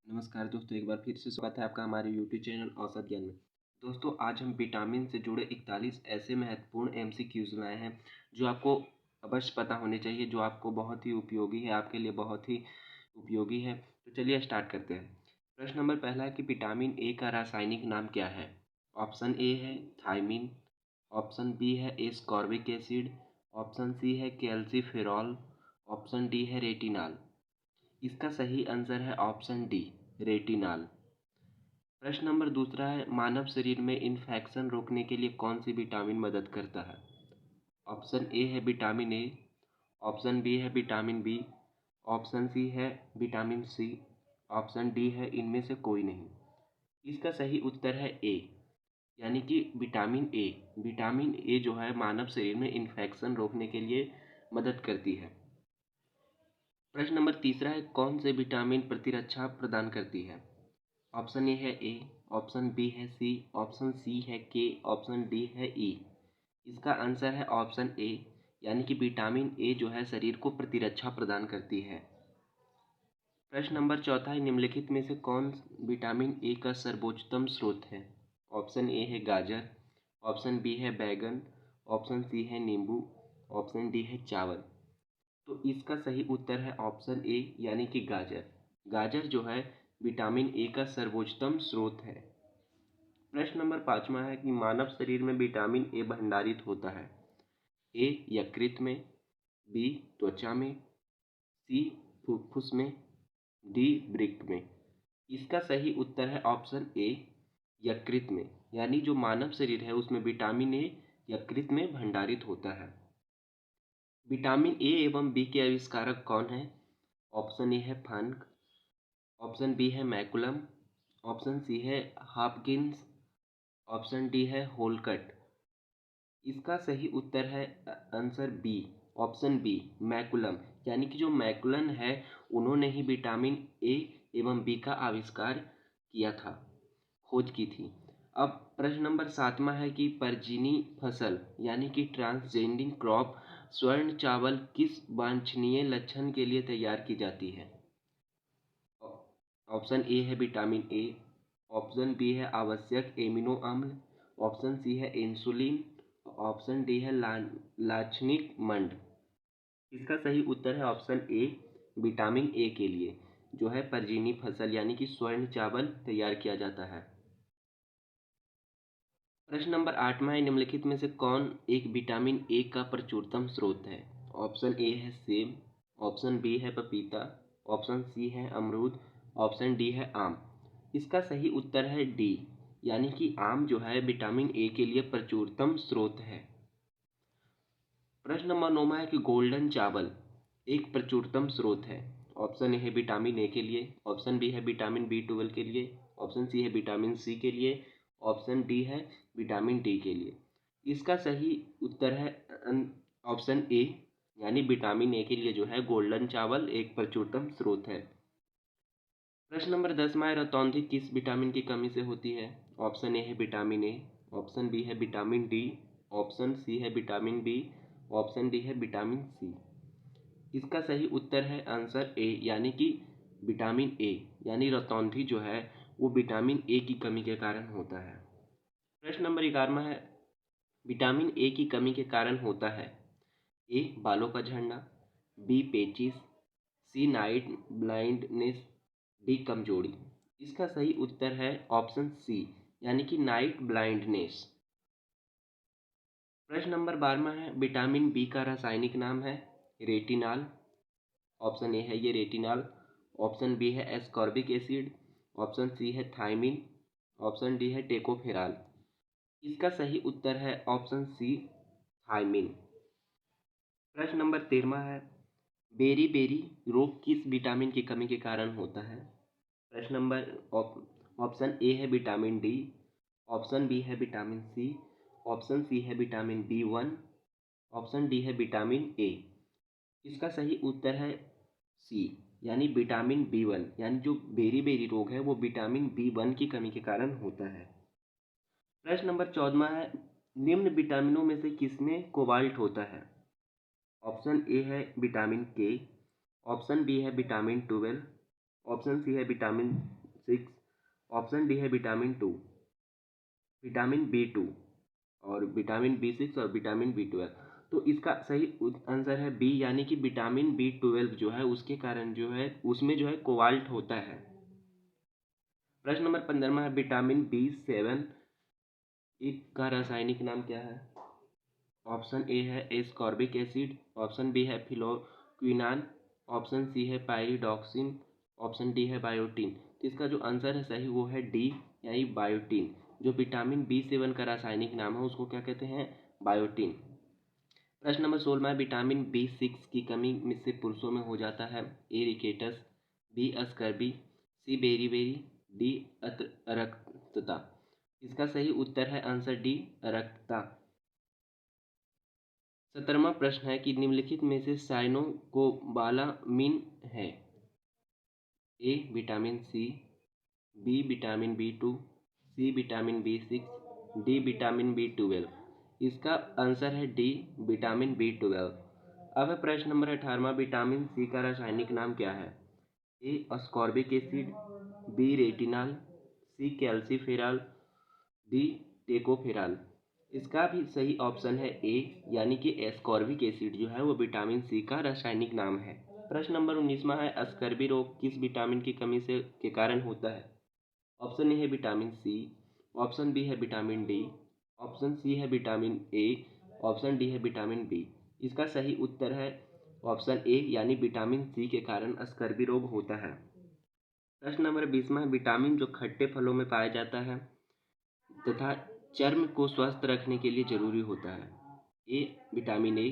नमस्कार दोस्तों, एक बार फिर से स्वागत है आपका हमारे यूट्यूब चैनल औसत ज्ञान में। दोस्तों, आज हम विटामिन से जुड़े 41 ऐसे महत्वपूर्ण एमसीक्यूज लाए हैं जो आपको अवश्य पता होने चाहिए, जो आपको बहुत ही उपयोगी है, आपके लिए बहुत ही उपयोगी है। तो चलिए स्टार्ट करते हैं। प्रश्न नंबर पहला है कि विटामिन ए का रासायनिक नाम क्या है? ऑप्शन ए है थायमिन, ऑप्शन बी है एस्कॉर्बिक एसिड, ऑप्शन सी है कैल्सीफेरॉल, ऑप्शन डी है रेटिनॉल। इसका सही आंसर है ऑप्शन डी, रेटिनॉल। प्रश्न नंबर दूसरा है, मानव शरीर में इन्फेक्शन रोकने के लिए कौन सी विटामिन मदद करता है? ऑप्शन ए है विटामिन ए, ऑप्शन बी है विटामिन बी, ऑप्शन सी है विटामिन सी, ऑप्शन डी है इनमें से कोई नहीं। इसका सही उत्तर है ए, यानी कि विटामिन ए। विटामिन ए जो है मानव शरीर में इन्फेक्शन रोकने के लिए मदद करती है। प्रश्न नंबर तीसरा है, कौन से विटामिन प्रतिरक्षा प्रदान करती है? ऑप्शन ए है ए, ऑप्शन बी है सी, ऑप्शन सी है के, ऑप्शन डी है ई। इसका आंसर है ऑप्शन ए, यानी कि विटामिन ए जो है शरीर को प्रतिरक्षा प्रदान करती है। प्रश्न नंबर चौथा है, निम्नलिखित में से कौन विटामिन ए का सर्वोत्तम स्रोत है? ऑप्शन ए है गाजर, ऑप्शन बी है बैगन, ऑप्शन सी है नींबू, ऑप्शन डी है चावल। तो इसका सही उत्तर है ऑप्शन ए, यानी कि गाजर। गाजर जो है विटामिन ए का सर्वोत्तम स्रोत है। प्रश्न नंबर पाँचवा है कि मानव शरीर में विटामिन ए भंडारित होता है। ए यकृत में, बी त्वचा में, सी फुफ्फुस में, डी वृक्क में। इसका सही उत्तर है ऑप्शन ए, यकृत में। यानी जो मानव शरीर है उसमें विटामिन ए यकृत में भंडारित होता है। विटामिन ए एवं बी के आविष्कारक कौन है? ऑप्शन ए है फंक, ऑप्शन बी है मैकुलम, ऑप्शन सी है हॉपकिंस, ऑप्शन डी है होलकट। इसका सही उत्तर है answer B, option B, McCullum. यानी कि जो मैकुलन है उन्होंने ही विटामिन ए एवं बी का आविष्कार किया था, खोज की थी। अब प्रश्न नंबर सातवां है कि परजीनी फसल यानी कि ट्रांसजेनिक क्रॉप स्वर्ण चावल किस वांछनीय लक्षण के लिए तैयार की जाती है? ऑप्शन ए है विटामिन ए, ऑप्शन बी है आवश्यक एमिनो अम्ल, ऑप्शन सी है इंसुलिन, ऑप्शन डी है लाक्षणिक मंड। इसका सही उत्तर है ऑप्शन ए, विटामिन ए के लिए जो है परजीनी फसल यानी कि स्वर्ण चावल तैयार किया जाता है। प्रश्न नंबर आठवां है, निम्नलिखित में से कौन एक विटामिन ए का प्रचुरतम स्रोत है? ऑप्शन ए है सेब, ऑप्शन बी है पपीता, ऑप्शन सी है अमरूद, ऑप्शन डी है आम। इसका सही उत्तर है डी, यानी कि आम जो है विटामिन ए के लिए प्रचुरतम स्रोत है। प्रश्न नंबर 9 है कि गोल्डन चावल एक प्रचुरतम स्रोत है। ऑप्शन ए है विटामिन ए के लिए, ऑप्शन बी है विटामिन बी 12 के लिए, ऑप्शन सी है विटामिन सी के लिए, ऑप्शन डी है विटामिन डी के लिए। इसका सही उत्तर है ऑप्शन ए, यानी विटामिन ए के लिए जो है गोल्डन चावल एक प्रचुरतम स्रोत है। प्रश्न नंबर 10वां है, रतौंधी किस विटामिन की कमी से होती है? ऑप्शन ए है विटामिन ए, ऑप्शन बी है विटामिन डी, ऑप्शन सी है विटामिन बी, ऑप्शन डी है विटामिन सी। इसका सही उत्तर है आंसर ए, यानी कि विटामिन ए। यानी रतौंधी जो है वो विटामिन ए की कमी के कारण होता है। प्रश्न नंबर 11वां है, विटामिन ए की कमी के कारण होता है ए बालों का झड़ना, बी पेचिस, सी नाइट ब्लाइंडनेस, डी कमजोरी। इसका सही उत्तर है ऑप्शन सी, यानी कि नाइट ब्लाइंडनेस। प्रश्न नंबर 12वां है, विटामिन बी का रासायनिक नाम है रेटिनॉल। ऑप्शन ए है ये रेटिनॉल, ऑप्शन बी है एस्कॉर्बिक एसिड, ऑप्शन सी है थायमिन, ऑप्शन डी है टेकोफेराल। इसका सही उत्तर है ऑप्शन सी, थायमिन। प्रश्न नंबर 13वां है, बेरी बेरी रोग किस विटामिन की कमी के कारण होता है? प्रश्न नंबर ऑप्शन ए है विटामिन डी, ऑप्शन बी है विटामिन सी, ऑप्शन सी है विटामिन बी 1, ऑप्शन डी है विटामिन ए। इसका सही उत्तर है सी, यानी विटामिन बी 1। यानी जो बेरी बेरी रोग है वो विटामिन बी 1 की कमी के कारण होता है। प्रश्न नंबर 14वां है, निम्न विटामिनों में से किसमें कोबाल्ट होता है? ऑप्शन ए है विटामिन के, ऑप्शन बी है विटामिन 12, ऑप्शन सी है विटामिन 6, ऑप्शन डी है विटामिन 2, विटामिन B2 और विटामिन B6 और विटामिन B12। तो इसका सही आंसर है बी, यानी कि विटामिन B12 जो है उसके कारण जो है उसमें जो है कोबाल्ट होता है। प्रश्न नंबर 15 है विटामिन B7 का रासायनिक नाम क्या है? ऑप्शन ए है एस्कॉर्बिक एसिड, ऑप्शन बी है फिलोक्विनान, ऑप्शन सी है पायरिडॉक्सिन, ऑप्शन डी है बायोटीन। तो इसका जो आंसर है सही वो है डी, यानी बायोटीन। जो विटामिन B7 का रासायनिक नाम है उसको क्या कहते हैं? बायोटीन। प्रश्न नंबर 16 विटामिन B6 की कमी में से पुरुषों में हो जाता है? ए रिकेटस, बी अस्कर्बी, सी बेरीबेरी, डी अरक्तता। इसका सही उत्तर है आंसर डी, अरक्तता। 17वां प्रश्न है कि निम्नलिखित में से साइनोकोबालामिन है? A vitamin C, B vitamin B2, C vitamin B6, D vitamin B12। इसका आंसर है डी, विटामिन B12। अब है प्रश्न नंबर 18वां विटामिन सी का रासायनिक नाम क्या है? ए अस्कॉर्बिक एसिड, बी रेटिनॉल, सी कैल्सीफेरॉल, डी टेकोफेरॉल। इसका भी सही ऑप्शन है ए, यानी कि एस्कॉर्बिक एसिड जो है वो विटामिन सी का रासायनिक नाम है। प्रश्न नंबर 19वां है अस्कर्बी रोग किस विटामिन की कमी से के कारण होता है? ऑप्शन ए है विटामिन सी, ऑप्शन बी है विटामिन डी, ऑप्शन सी है विटामिन ए, ऑप्शन डी है विटामिन बी। इसका सही उत्तर है ऑप्शन ए, यानी विटामिन सी के कारण अस्कर्बी रोग होता है। प्रश्न नंबर 20वां है विटामिन जो खट्टे फलों में पाया जाता है तथा चर्म को स्वस्थ रखने के लिए जरूरी होता है? A vitamin A,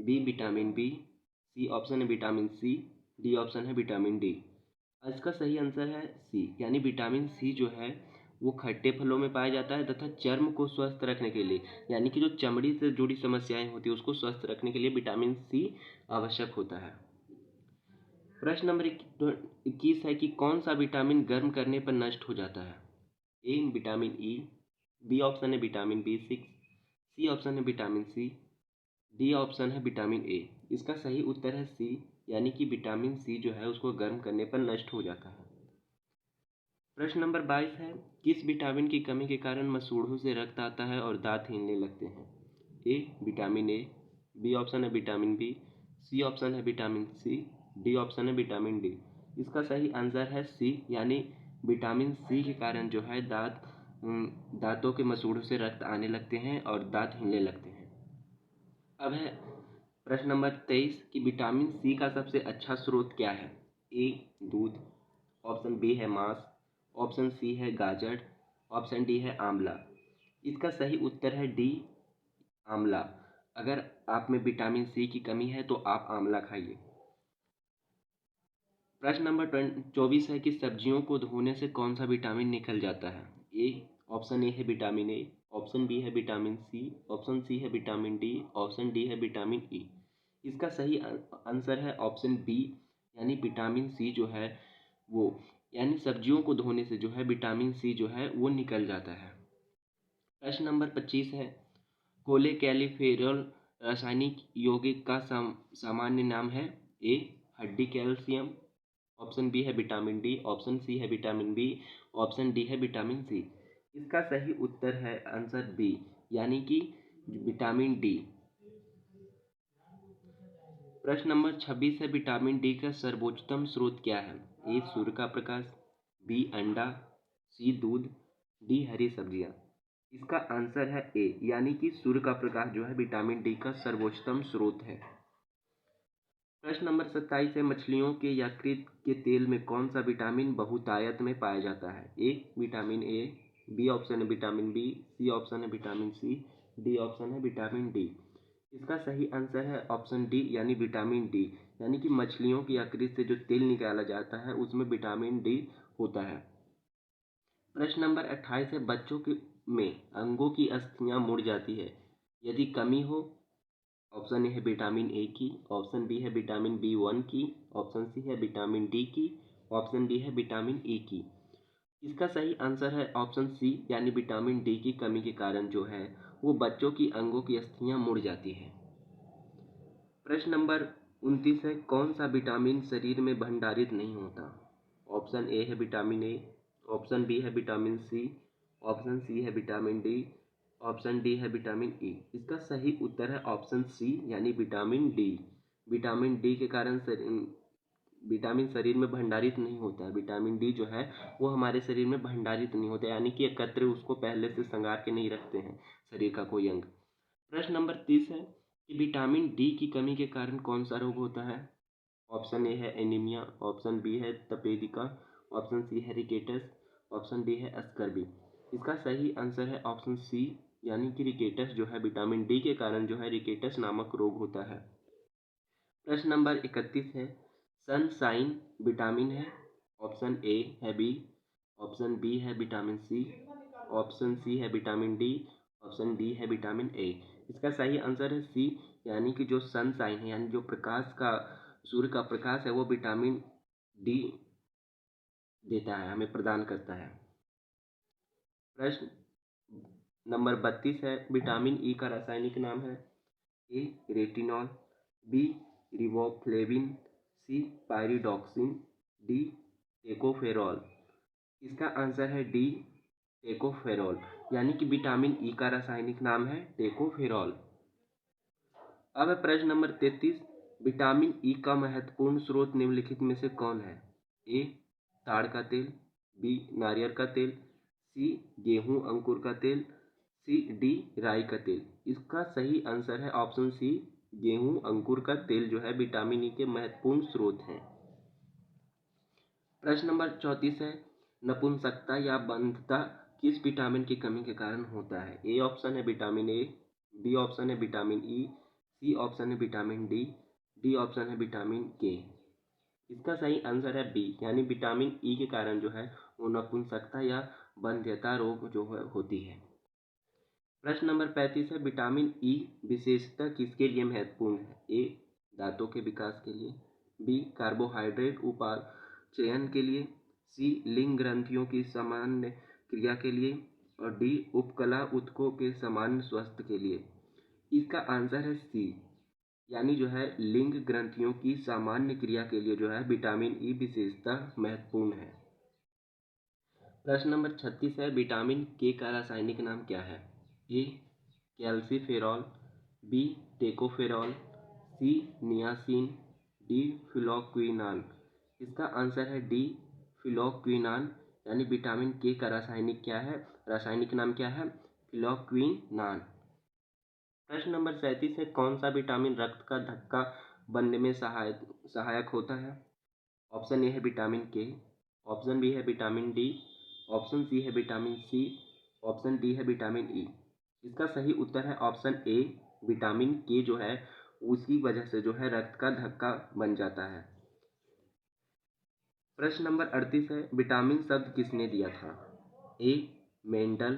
B vitamin B, C option है विटामिन सी, डी ऑप्शन है विटामिन डी। इसका सही आंसर है सी, यानी विटामिन सी जो है वो खट्टे फलों में पाया जाता है तथा चर्म को स्वस्थ रखने के लिए, यानी कि जो चमड़ी से जुड़ी समस्याएं होती है उसको स्वस्थ रखने के लिए विटामिन सी आवश्यक होता है। प्रश्न नंबर 21 है कि कौन सा विटामिन गर्म करने पर नष्ट हो जाता है? A vitamin E, B option है विटामिन B6, सी ऑप्शन है विटामिन सी, डी ऑप्शन है विटामिन ए। इसका सही उत्तर है सी, यानी कि विटामिन सी जो है उसको गर्म करने पर नष्ट हो जाता है। प्रश्न नंबर 22 है किस विटामिन की कमी के कारण मसूड़ों से रक्त आता है और दांत हिलने लगते हैं? A vitamin A, B option है विटामिन बी, सी ऑप्शन है विटामिन सी, डी ऑप्शन है विटामिन डी। इसका सही आंसर है सी, यानी विटामिन सी के कारण जो है दांतों के मसूड़ों से रक्त आने लगते हैं और दांत हिलने लगते हैं। अब है प्रश्न नंबर 23 कि विटामिन सी का सबसे अच्छा स्रोत क्या है? ए दूध, ऑप्शन बी है मांस, ऑप्शन सी है गाजर, ऑप्शन डी है आंवला। इसका सही उत्तर है डी, आंवला। अगर आप में विटामिन सी की कमी है तो आप आंवला खाइए। प्रश्न नंबर 24 है कि सब्जियों को धोने से कौन सा विटामिन निकल जाता है? ए ऑप्शन ए है विटामिन ए, ऑप्शन बी है विटामिन सी, ऑप्शन सी है विटामिन डी, ऑप्शन डी है विटामिन ई। इसका सही आंसर है ऑप्शन बी, यानी विटामिन सी जो है वो, यानी सब्जियों को धोने से जो है विटामिन सी जो है वो निकल जाता है। प्रश्न नंबर 25 है कोलेकैलिफेरॉल रासायनिक यौगिक का सामान्य नाम है? ए हड्डी कैल्शियम, ऑप्शन बी है विटामिन डी, ऑप्शन सी है विटामिन बी, ऑप्शन डी है विटामिन सी। इसका सही उत्तर है आंसर बी, यानी कि विटामिन डी। प्रश्न नंबर 26 है विटामिन डी का सर्वोत्तम स्रोत क्या है? ए सूर्य का प्रकाश, बी अंडा, सी दूध, डी हरी सब्जियां। इसका आंसर है ए, यानी कि सूर्य का प्रकाश जो है विटामिन डी का सर्वोत्तम स्रोत है। प्रश्न नंबर 27 है मछलियों के यकृत के तेल में कौन सा विटामिन बहुतायत में पाया जाता है? A vitamin A, B option है विटामिन बी, सी ऑप्शन है विटामिन सी, डी ऑप्शन है विटामिन डी। इसका सही आंसर है ऑप्शन डी, यानी विटामिन डी, यानी कि मछलियों की यकृत से जो तेल निकाला जाता है उसमें विटामिन डी होता है। प्रश्न नंबर 28 है बच्चों के में अंगों की अस्थियां मुड़ जाती है यदि कमी हो? ऑप्शन ए है विटामिन ए की, ऑप्शन बी है विटामिन B1 की, ऑप्शन सी है विटामिन डी की, ऑप्शन डी है विटामिन ई की। इसका सही आंसर है ऑप्शन सी, यानी विटामिन डी की कमी के कारण जो है वो बच्चों की अंगों की अस्थियां मुड़ जाती है। प्रश्न नंबर 29 है कौन सा विटामिन शरीर में भंडारित नहीं होता? ऑप्शन ए है विटामिन ए, ऑप्शन बी है विटामिन सी, ऑप्शन सी है विटामिन डी, ऑप्शन डी है विटामिन ई। इसका सही उत्तर है ऑप्शन सी यानी विटामिन डी। विटामिन डी के कारण विटामिन शरीर में भंडारित नहीं होता है। विटामिन डी जो है वो हमारे शरीर में भंडारित नहीं होता, यानी कि एकत्र उसको पहले से संगार के नहीं रखते हैं शरीर का कोई अंग। प्रश्न नंबर 30 है कि विटामिन डी की कमी के कारण कौन सा रोग होता है। ऑप्शन ए है एनीमिया, ऑप्शन बी है तपेदिका, ऑप्शन सी है रिकेटस, ऑप्शन डी है स्कर्वी। इसका सही आंसर है ऑप्शन सी यानी कि रिकेटस जो है विटामिन डी के कारण जो है रिकेटस नामक रोग होता है। प्रश्न नंबर 31 है सनशाइन विटामिन है। ऑप्शन ए है बी, ऑप्शन बी है विटामिन सी, ऑप्शन सी है विटामिन डी, ऑप्शन डी है विटामिन ए। इसका सही आंसर है सी यानी कि जो सनशाइन है यानी जो प्रकाश का सूर्य का प्रकाश है वो विटामिन डी देता है, हमें प्रदान करता है। प्रश्न नंबर 32 है विटामिन ई का रासायनिक नाम है। A retinol, B riboflavin, C pyridoxine, D tocopherol. इसका आंसर है डी टेकोफेरॉल यानी कि विटामिन ई का रासायनिक नाम है टेकोफेरॉल। अब है प्रश्न नंबर 33 विटामिन ई का महत्वपूर्ण स्रोत निम्नलिखित में से कौन है। ए ताड़ का तेल, बी नारियल का तेल, सी गेहूं अंकुर का तेल, सी डी राई का तेल। इसका सही आंसर है ऑप्शन सी गेहूं अंकुर का तेल जो है विटामिन ई के महत्वपूर्ण स्रोत हैं। प्रश्न नंबर 34 है नपुंसकता या बंधता किस विटामिन की कमी के कारण होता है। ए ऑप्शन है विटामिन ए, बी ऑप्शन है विटामिन ई, सी ऑप्शन है विटामिन डी, डी ऑप्शन है विटामिन के। इसका सही आंसर है बी यानी विटामिन ई के कारण जो है वो नपुंसकता या बंध्यता रोग जो है होती है। प्रश्न नंबर 35 है विटामिन ई विशेषता किसके लिए महत्वपूर्ण है। ए दांतों के विकास के लिए, बी कार्बोहाइड्रेट उपापचयन के लिए, सी लिंग ग्रंथियों की सामान्य क्रिया के लिए और डी उपकला ऊतकों के सामान्य स्वास्थ्य के लिए। इसका आंसर है सी यानी जो है लिंग ग्रंथियों की सामान्य क्रिया के लिए जो है विटामिन ई विशेषता महत्वपूर्ण है। प्रश्न नंबर 36 है विटामिन के का रासायनिक नाम क्या है। ए कैल्सीफेरॉल, बी टेकोफेरॉल, सी नियासिन, डी फिलोक्विनान। इसका आंसर है डी फिलोक्विनान यानी विटामिन के का रासायनिक नाम क्या है फिलोक्विनान। प्रश्न नंबर 37 है कौन सा विटामिन रक्त का धक्का बनने में सहायक होता है। ऑप्शन ए है विटामिन के, ऑप्शन बी है विटामिन डी, ऑप्शन सी है विटामिन सी, ऑप्शन डी है विटामिन ई। इसका सही उत्तर है ऑप्शन ए विटामिन के जो है उसकी वजह से जो है रक्त का धक्का बन जाता है। प्रश्न नंबर 38 है विटामिन शब्द किसने दिया था। ए मेंडल,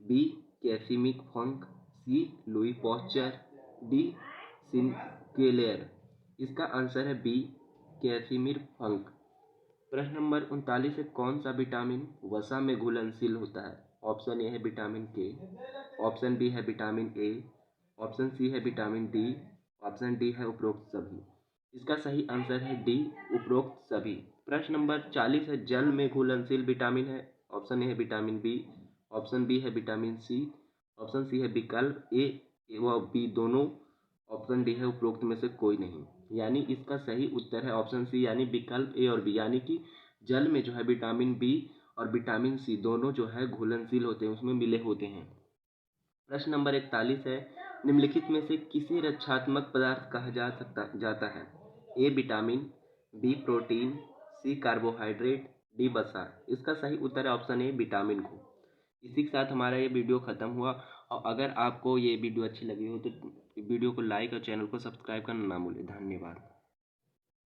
बी कैसिमिक फंक, सी लुई पॉस्चर, डी सिंक्लेयर। इसका आंसर है बी कैसिमिर फंक। प्रश्न नंबर 39 है कौन सा विटामिन वसा में घुलनशील होता है। ऑप्शन ए है विटामिन के, ऑप्शन बी है विटामिन ए, ऑप्शन सी है विटामिन डी, ऑप्शन डी है उपरोक्त सभी। इसका सही आंसर है डी उपरोक्त सभी। प्रश्न नंबर 40 है जल में घुलनशील विटामिन है। ऑप्शन ए है विटामिन बी, ऑप्शन बी है विटामिन सी, ऑप्शन सी है विकल्प ए व बी दोनों, ऑप्शन डी है उपरोक्त में से कोई नहीं। यानी इसका सही उत्तर है ऑप्शन सी यानी विकल्प ए और बी यानी कि जल में जो है विटामिन बी और विटामिन सी दोनों जो है घुलनशील होते हैं उसमें मिले होते हैं। प्रश्न नंबर 41 है निम्नलिखित में से किसे रक्षात्मक पदार्थ कहा जाता है। A vitamin, B protein, C carbohydrate, D वसा। इसका सही उत्तर है ऑप्शन ए विटामिन को। इसी के साथ हमारा ये वीडियो ख़त्म हुआ और अगर आपको ये वीडियो अच्छी लगी हो तो वीडियो को लाइक और चैनल को सब्सक्राइब करना ना भूलें। धन्यवाद।